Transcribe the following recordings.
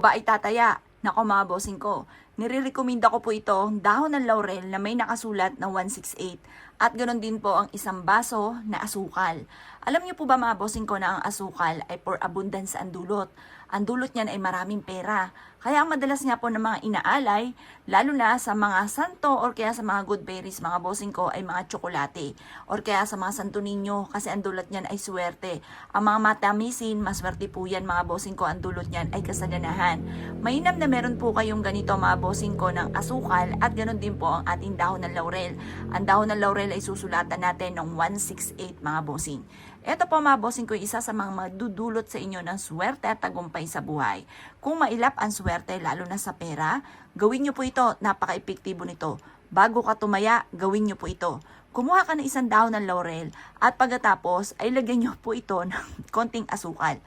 Ba ay tataya? Nako mga bossing ko, nire-recommenda ko po ito, dahon ng laurel na may nakasulat na 168 at ganoon din po ang isang baso na asukal. Alam niyo po ba mga bossing ko na ang asukal ay for abundance ang dulot. Ang dulot niyan ay maraming pera. Kaya ang madalas nga po ng mga inaalay, lalo na sa mga santo or kaya sa mga good berries, mga bossing ko, ay mga tsokolate. Or kaya sa mga santo ninyo, kasi ang dulot niyan ay swerte. Ang mga matamisin, maswerte po yan mga bossing ko, ang dulot niyan ay kasaganahan. Mainam na meron po kayong ganito mga bossing ko ng asukal at ganoon din po ang ating dahon ng laurel. Ang dahon ng laurel ay susulatan natin ng 168 mga bossing. Ito po mga bossing ko, isa sa mga magdudulot sa inyo ng swerte at tagumpay sa buhay. Kung mailap ang swerte, lalo na sa pera, gawin nyo po ito. Napaka-epektibo nito. Bago ka tumaya, gawin nyo po ito. Kumuha ka ng isang dahon ng laurel at pagkatapos ay lagyan nyo po ito ng konting asukal.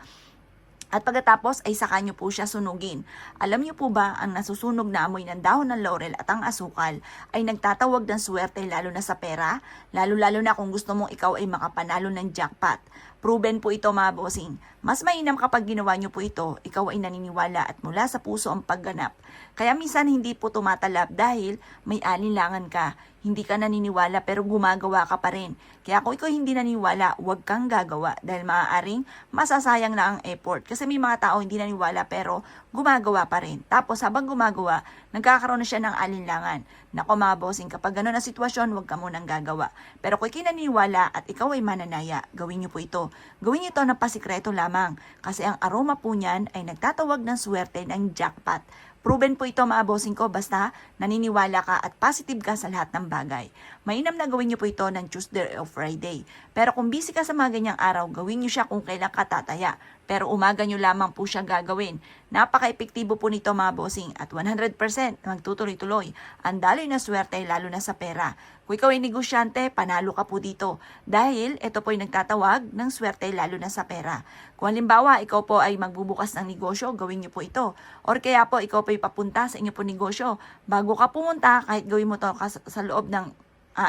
At pagkatapos ay saka nyo po siya sunugin. Alam nyo po ba, ang nasusunog na amoy ng dahon ng laurel at ang asukal ay nagtatawag ng swerte lalo na sa pera? Lalo-lalo na kung gusto mong ikaw ay makapanalo ng jackpot. Proven po ito mga bossing. Mas mainam kapag ginawa nyo po ito, ikaw ay naniniwala at mula sa puso ang pagganap. Kaya minsan hindi po tumatalab dahil may alinlangan ka. Hindi ka naniniwala pero gumagawa ka pa rin. Kaya kung ikaw hindi naniniwala, huwag kang gagawa dahil maaaring masasayang na ang effort. Kasi may mga tao hindi naniniwala pero gumagawa pa rin. Tapos habang gumagawa, nagkakaroon na siya ng alinlangan. Nako mga bossing, kapag gano'n ang sitwasyon, huwag ka munang gagawa. Pero kung ikaw naniniwala at ikaw ay mananaya, gawin niyo po ito. Gawin niyo ito ng pasikreto lamang. Kasi ang aroma po niyan ay nagtatawag ng swerte ng jackpot. Proven po ito mga bossing ko, basta naniniwala ka at positive ka sa lahat ng bagay. Mainam na gawin niyo po ito ng Tuesday o Friday. Pero kung busy ka sa mga ganyang araw, gawin niyo siya kung kailan ka tataya. Pero umaga niyo lamang po siya gagawin. Napaka-epektibo po nito mga bossing at 100% magtutuloy-tuloy. Ang daloy na swerte lalo na sa pera. Kung ikaw ay negosyante, panalo ka po dito. Dahil ito po ay nagtatawag ng swerte lalo na sa pera. Kung halimbawa, ikaw po ay magbubukas ng negosyo, gawin niyo po ito. Or kaya po, ikaw po ay papunta sa inyo po negosyo. Bago ka pumunta, kahit gawin mo ito sa loob ng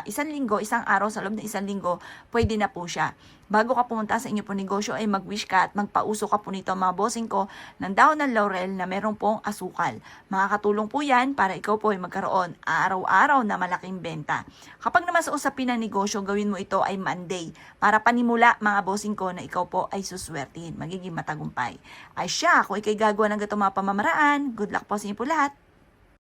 isang linggo, isang araw sa loob ng isang linggo, pwede na po siya. Bago ka pumunta sa inyo po negosyo ay mag-wish ka at magpauso ka po nito mga bossing ko ng dahon ng laurel na meron pong asukal. Makakatulong po yan para ikaw po ay magkaroon araw-araw na malaking benta. Kapag naman sa usapin ng negosyo, gawin mo ito ay Monday para panimula mga bossing ko na ikaw po ay suswertihin, magiging matagumpay. Ay siya, kung ikay gagawa ng gatong mga pamamaraan, good luck po sa inyo po lahat.